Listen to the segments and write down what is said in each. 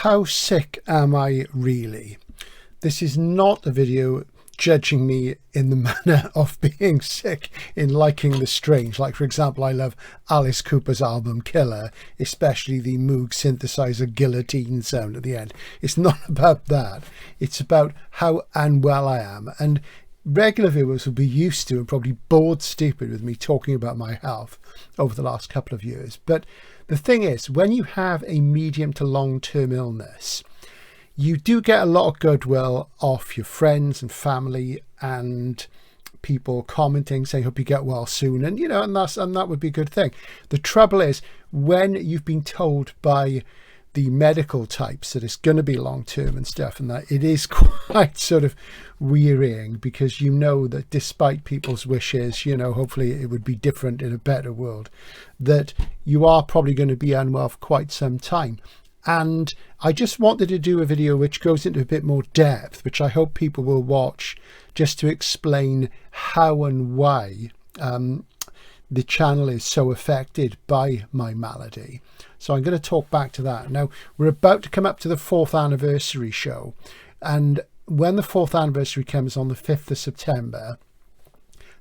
how sick am I really? This is not a video judging me in the manner of being sick in liking the strange. Like, for example, I love Alice Cooper's album Killer, especially the Moog synthesizer guillotine sound at the end. It's not about that. It's about how unwell I am. And regular viewers will be used to and probably bored stupid with me talking about my health over the last couple of years. But the thing is, when you have a medium to long-term illness, you do get a lot of goodwill off your friends and family and people commenting, saying, hope you get well soon. And, you know, and that would be a good thing. The trouble is, when you've been told by the medical types that it's going to be long term and stuff, and that it is quite sort of wearying, because you know that despite people's wishes, you know, hopefully it would be different in a better world, that you are probably going to be unwell for quite some time. And I just wanted to do a video which goes into a bit more depth, which I hope people will watch, just to explain how and why the channel is so affected by my malady. So I'm going to talk back to that. Now, we're about to come up to the 4th anniversary show. And when the 4th anniversary comes on the 5th of September,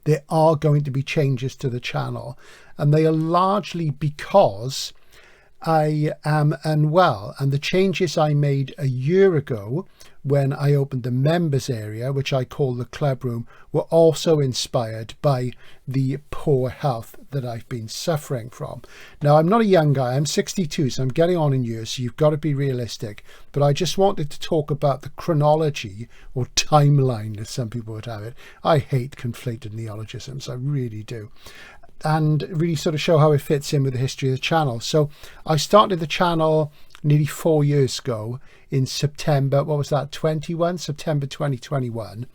there are going to be changes to the channel. And they are largely because I am unwell, and the changes I made a year ago when I opened the members area, which I call the club room, were also inspired by the poor health that I've been suffering from. Now, I'm not a young guy, I'm 62, so I'm getting on in years, so you've got to be realistic. But I just wanted to talk about the chronology or timeline, as some people would have it. I hate conflated neologisms, I really do. And really sort of show how it fits in with the history of the channel. So I started the channel nearly 4 years ago in September, what was that, September 2021.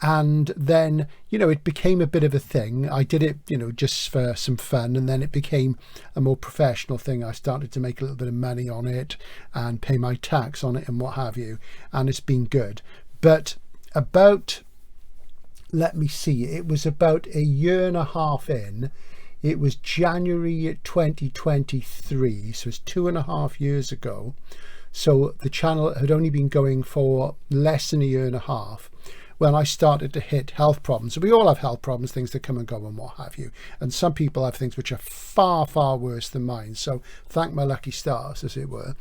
And then, you know, it became a bit of a thing. I did it, you know, just for some fun, and then it became a more professional thing. I started to make a little bit of money on it and pay my tax on it and what have you. And it's been good. But about, let me see, it was about a year and a half in. It was January 2023, so it's 2.5 years ago. So the channel had only been going for less than a year and a half when I started to hit health problems. So we all have health problems, things that come and go and what have you. And some people have things which are far, far worse than mine. So thank my lucky stars, as it were.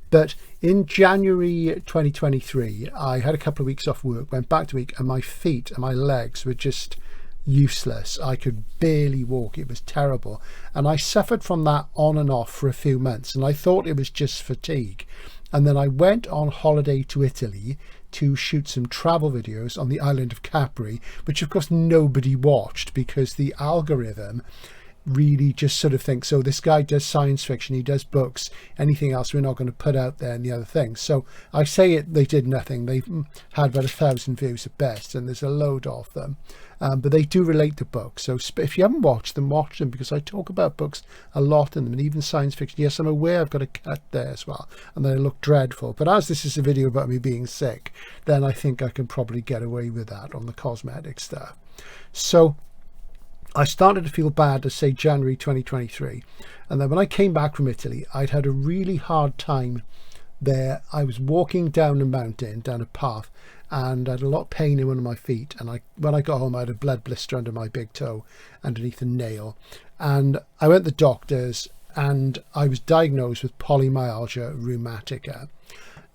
But in January 2023, I had a couple of weeks off work, went back to work, and my feet and my legs were just useless. I could barely walk. It was terrible. And I suffered from that on and off for a few months. And I thought it was just fatigue. And then I went on holiday to Italy to shoot some travel videos on the island of Capri, which of course nobody watched because the algorithm really just sort of thinks, so this guy does science fiction, he does books, anything else we're not going to put out there and the other things. So I say it, they did nothing. They had about 1,000 views at best, and there's a load of them. But they do relate to books. So if you haven't watched them, watch them, because I talk about books a lot in them, and even science fiction. Yes, I'm aware I've got a cut there as well, and they look dreadful. But as this is a video about me being sick, then I think I can probably get away with that on the cosmetic stuff. So I started to feel bad, to say January 2023. And then when I came back from Italy, I'd had a really hard time there. I was walking down a mountain, down a path, and I had a lot of pain in one of my feet. And when I got home, I had a blood blister under my big toe, underneath a nail. And I went to the doctors, and I was diagnosed with polymyalgia rheumatica.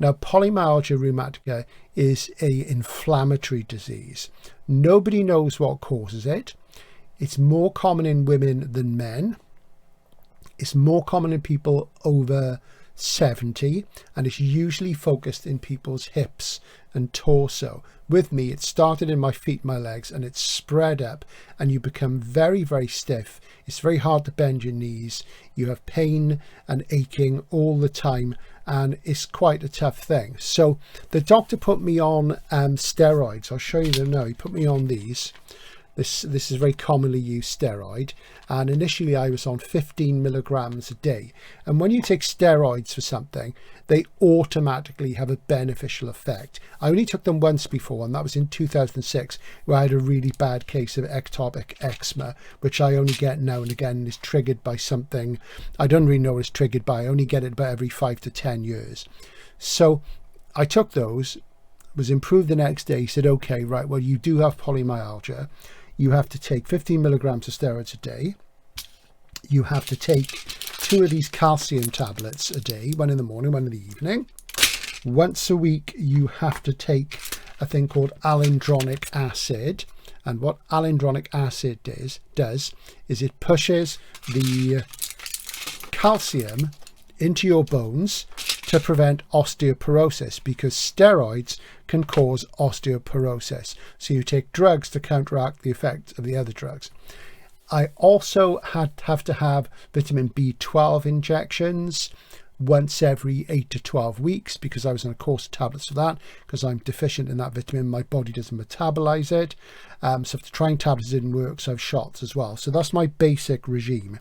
Now, polymyalgia rheumatica is an inflammatory disease. Nobody knows what causes it. It's more common in women than men. It's more common in people over 70, and it's usually focused in people's hips and torso. With me, it started in my feet, my legs, and it's spread up, and you become very, very stiff. It's very hard to bend your knees. You have pain and aching all the time, and it's quite a tough thing. So the doctor put me on steroids. I'll show you them now. He put me on these. This is a very commonly used steroid, and initially I was on 15 milligrams a day. And when you take steroids for something, they automatically have a beneficial effect. I only took them once before, and that was in 2006, where I had a really bad case of ectopic eczema, which I only get now and again, and is triggered by something I don't really know what it's triggered by. I only get it about every 5 to 10 years. So I took those, was improved the next day, said, okay, right, well, you do have polymyalgia. You have to take 15 milligrams of steroids a day. You have to take 2 of these calcium tablets a day, one in the morning, one in the evening. Once a week, you have to take a thing called alendronic acid. And what alendronic acid does is it pushes the calcium into your bones to prevent osteoporosis, because steroids can cause osteoporosis. So you take drugs to counteract the effect of the other drugs. I also have to have vitamin B12 injections once every 8 to 12 weeks because I was on a course of tablets for that, because I'm deficient in that vitamin. My body doesn't metabolize it. So if the trying tablets didn't work, so I have shots as well. So that's my basic regime.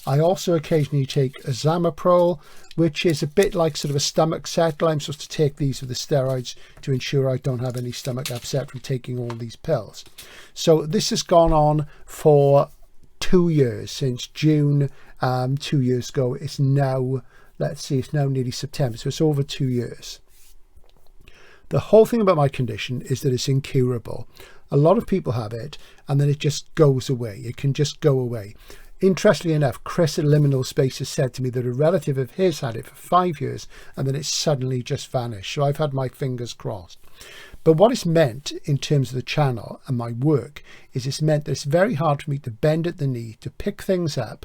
I also occasionally take Azamopril, which is a bit like sort of a stomach settle. I'm supposed to take these with the steroids to ensure I don't have any stomach upset from taking all these pills. So this has gone on for 2 years, since June 2 years ago. It's now, let's see, it's now nearly September, so it's over 2 years. The whole thing about my condition is that it's incurable. A lot of people have it and then it just goes away. It can just go away. Interestingly enough, Chris at Liminal Spaces said to me that a relative of his had it for 5 years and then it suddenly just vanished. So I've had my fingers crossed. But what it's meant in terms of the channel and my work is it's meant that it's very hard for me to bend at the knee, to pick things up,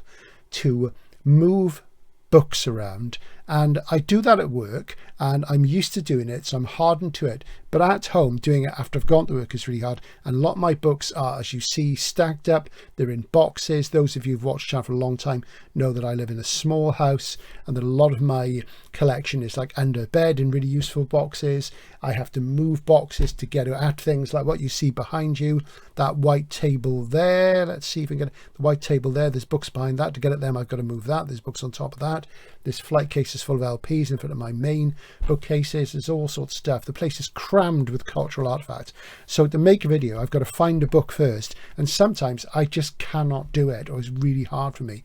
to move books around, and I do that at work and I'm used to doing it, so I'm hardened to it. But at home, doing it after I've gone to work is really hard, and a lot of my books are, as you see, stacked up. They're in boxes. Those of you who've watched the channel for a long time know that I live in a small house and that a lot of my collection is like under bed in really useful boxes. I have to move boxes to get at things like what you see behind you, that white table there. Let's see if we can get the white table there. There's books behind that. To get at them, I've got to move that. There's books on top of that. This flight case is full of LPs in front of my main bookcases. There's all sorts of stuff. The place is crammed with cultural artifacts. So to make a video, I've got to find a book first, and sometimes I just cannot do it, or it's really hard for me.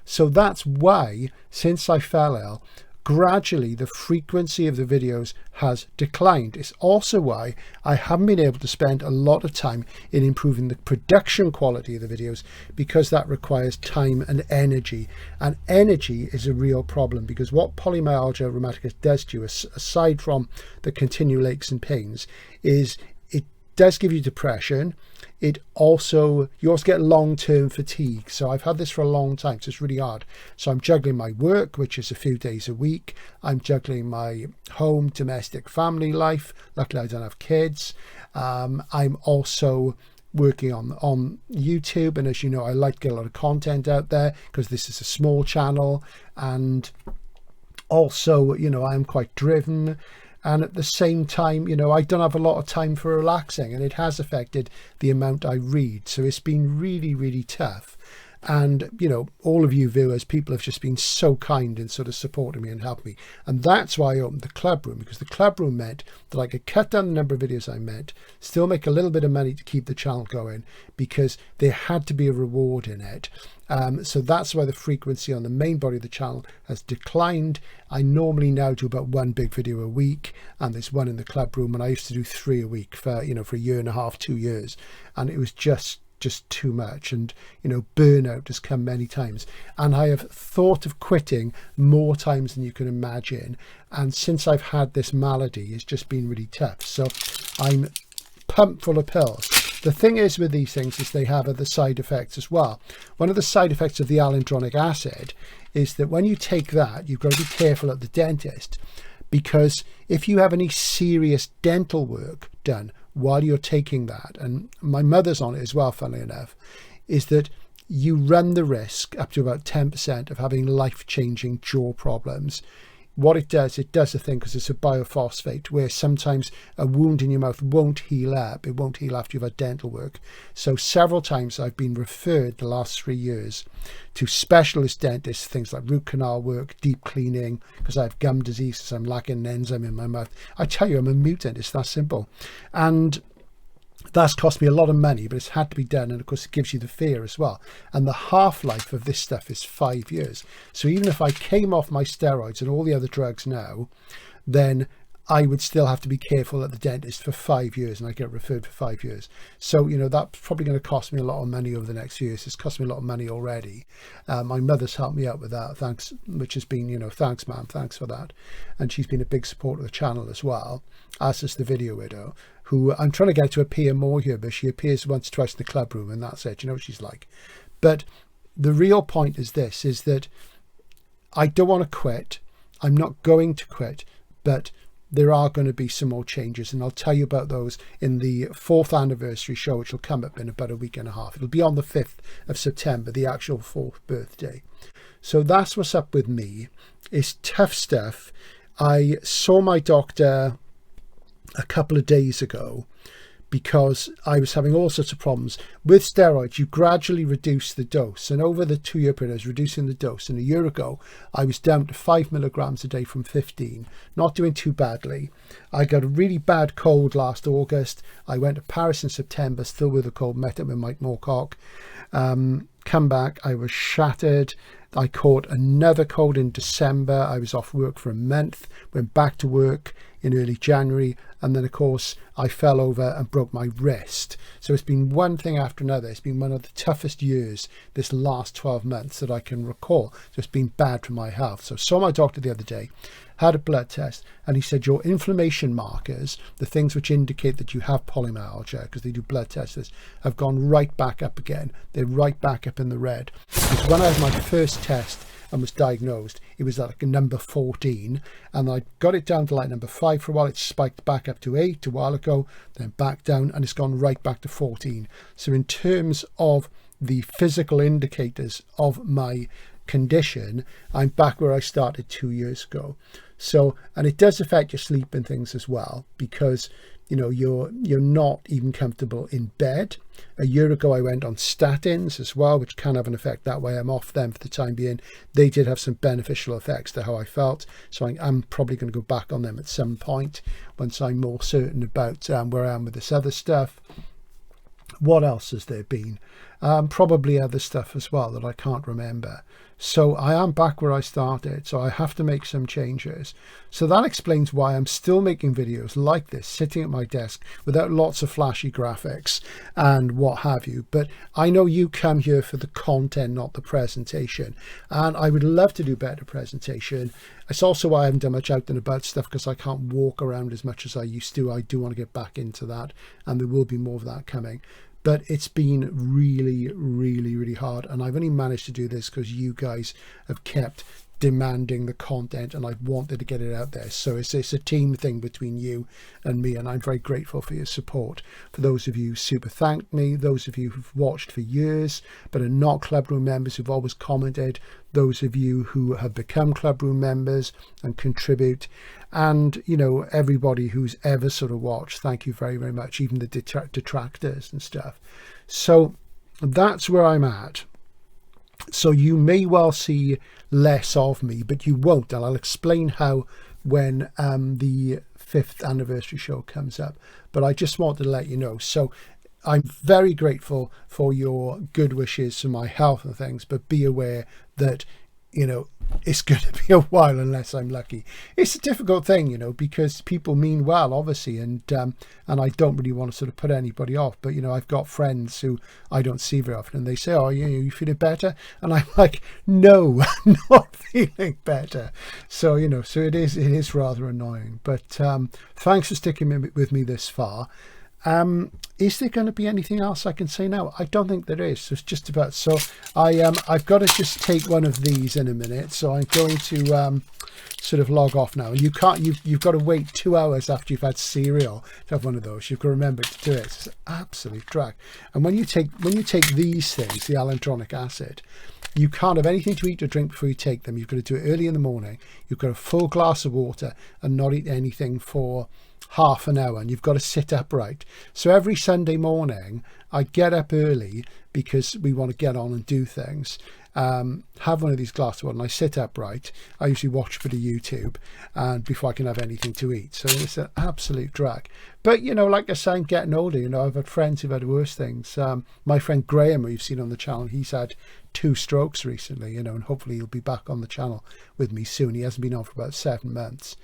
So that's why, since I fell ill, gradually the frequency of the videos has declined. It's also why I haven't been able to spend a lot of time in improving the production quality of the videos, because that requires time and energy. And energy is a real problem, because what polymyalgia rheumatica does to you, aside from the continual aches and pains, is it does give you depression. You also get long-term fatigue. So I've had this for a long time, so it's really hard. So I'm juggling my work, which is a few days a week. I'm juggling my home, domestic, family life. Luckily, I don't have kids. I'm also working on YouTube. And as you know, I like to get a lot of content out there because this is a small channel. And also, you know, I'm quite driven. And at the same time, you know, I don't have a lot of time for relaxing, and it has affected the amount I read. So it's been really, really tough. And, you know, all of you viewers, people have just been so kind in sort of supporting me and helping me. And that's why I opened the club room, because the club room meant that I could cut down the number of videos I made, still make a little bit of money to keep the channel going, because there had to be a reward in it. So that's why the frequency on the main body of the channel has declined. I normally now do about 1 big video a week, and there's one in the club room, and I used to do 3 a week for, you know, for a year and a half, 2 years, and it was just too much. And, you know, burnout has come many times, and I have thought of quitting more times than you can imagine. And since I've had this malady, it's just been really tough. So I'm pumped full of pills. The thing is with these things is they have other side effects as well. One of the side effects of the alendronic acid is that when you take that, you've got to be careful at the dentist, because if you have any serious dental work done while you're taking that, and my mother's on it as well, funnily enough, is that you run the risk up to about 10% of having life-changing jaw problems. What it does a thing, because it's a biophosphate, where sometimes a wound in your mouth won't heal up. It won't heal after you've had dental work. So several times I've been referred the last 3 years to specialist dentists, things like root canal work, deep cleaning, because I have gum disease, so I'm lacking an enzyme in my mouth. I tell you, I'm a mutant. It's that simple. And that's cost me a lot of money, but it's had to be done. And of course, it gives you the fear as well. And the half-life of this stuff is 5 years. So even if I came off my steroids and all the other drugs now, then I would still have to be careful at the dentist for 5 years, and I get referred for 5 years. So, you know, that's probably going to cost me a lot of money over the next few years. It's cost me a lot of money already. My mother's helped me out with that, thanks, which has been, you know, thanks, ma'am, thanks for that. And she's been a big support of the channel as well, as is the video widow, who I'm trying to get to appear more here, but she appears once, twice in the club room, and that's it. You know what she's like. But the real point is this, is that I don't want to quit. I'm not going to quit, but there are going to be some more changes, and I'll tell you about those in the 4th anniversary show, which will come up in about a week and a half. It'll be on the 5th of September, the actual 4th birthday. So that's what's up with me. It's tough stuff. I saw my doctor a couple of days ago because I was having all sorts of problems. With steroids, you gradually reduce the dose, and over the 2-year period I was reducing the dose, and a year ago I was down to 5 milligrams a day from 15, not doing too badly. I got a really bad cold last August. I went to Paris in September, still with a cold, met up with Mike Moorcock. Come back, I was shattered. I caught another cold in December. I was off work for a month, went back to work in early January, and then of course I fell over and broke my wrist. So it's been one thing after another. It's been one of the toughest years this last 12 months that I can recall. So it's been bad for my health. So I saw my doctor the other day, had a blood test, and he said your inflammation markers, the things which indicate that you have polymyalgia, because they do blood tests, have gone right back up again. They're right back up in the red. Because when I had my first test and was diagnosed, it was like a number 14, and I got it down to like number 5 for a while. It spiked back up to 8 a while ago, then back down, and it's gone right back to 14. So in terms of the physical indicators of my condition, I'm back where I started 2 years ago. So, and it does affect your sleep and things as well, because you know you're not even comfortable in bed. A year ago I went on statins as well, which can have an effect that way. I'm off them for the time being. They did have some beneficial effects to how I felt, so I'm probably going to go back on them at some point once I'm more certain about where I am with this other stuff. What else has there been? Probably other stuff as well that I can't remember. So I am back where I started, so I have to make some changes. So that explains why I'm still making videos like this, sitting at my desk without lots of flashy graphics and what have you. But I know you come here for the content, not the presentation. And I would love to do better presentation. It's also why I haven't done much out and about stuff, because I can't walk around as much as I used to. I do want to get back into that, and there will be more of that coming. But it's been really, really, really hard. And I've only managed to do this because you guys have kept demanding the content, and I've wanted to get it out there. So it's a team thing between you and me, and I'm very grateful for your support. For those of you who super thanked me, those of you who've watched for years but are not Clubroom members, who've always commented, those of you who have become Clubroom members and contribute, and you know, everybody who's ever sort of watched, thank you very, very much, even the detractors and stuff. So that's where I'm at. So you may well see less of me, but you won't, and I'll explain how when the 5th anniversary show comes up. But I just wanted to let you know. So I'm very grateful for your good wishes for my health and things, but be aware that, you know, it's going to be a while unless I'm lucky. It's a difficult thing, you know, because people mean well, obviously, and I don't really want to sort of put anybody off. But you know, I've got friends who I don't see very often, and they say, "Oh, you feeling better?" And I'm like, "No, I'm not feeling better." So you know, so it is rather annoying. But thanks for sticking with me this far. Is there going to be anything else I can say now? I don't think there is. So it's just about, so I've got to just take one of these in a minute. So I'm going to sort of log off now. And you can't, you've got to wait 2 hours after you've had cereal to have one of those. You've got to remember to do it. It's an absolute drag. And when you take these things, the alendronic acid, you can't have anything to eat or drink before you take them. You've got to do it early in the morning. You've got a full glass of water and not eat anything for half an hour, and you've got to sit upright. So every Sunday morning I get up early because we want to get on and do things, have one of these glasses of water, and I sit upright. I usually watch a bit of YouTube and before I can have anything to eat. So it's an absolute drag. But you know, like I say, I'm getting older. You know, I've had friends who've had worse things. My friend Graham, who you've seen on the channel, he's had 2 strokes recently, you know, and hopefully he'll be back on the channel with me soon. He hasn't been on for about 7 months.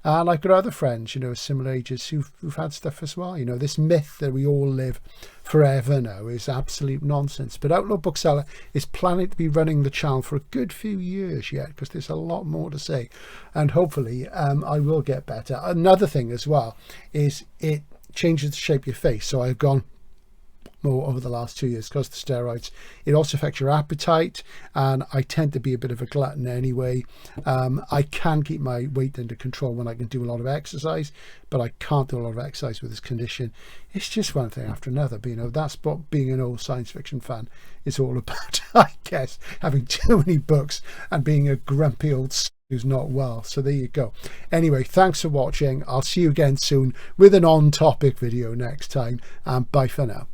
And I've got other friends, you know, similar ages who've had stuff as well. You know, this myth that we all live forever now is absolute nonsense. But Outlaw Bookseller is planning to be running the channel for a good few years yet, because there's a lot more to say, and hopefully I will get better. Another thing as well is it changes the shape of your face. So I've gone more over the last 2 years because of the steroids. It also affects your appetite, and I tend to be a bit of a glutton anyway. I can keep my weight under control when I can do a lot of exercise, but I can't do a lot of exercise with this condition. It's just one thing after another. But, you know, that's what being an old science fiction fan is all about, I guess, having too many books and being a grumpy old who's not well. So there you go. Anyway, thanks for watching. I'll see you again soon with an on-topic video next time, and bye for now.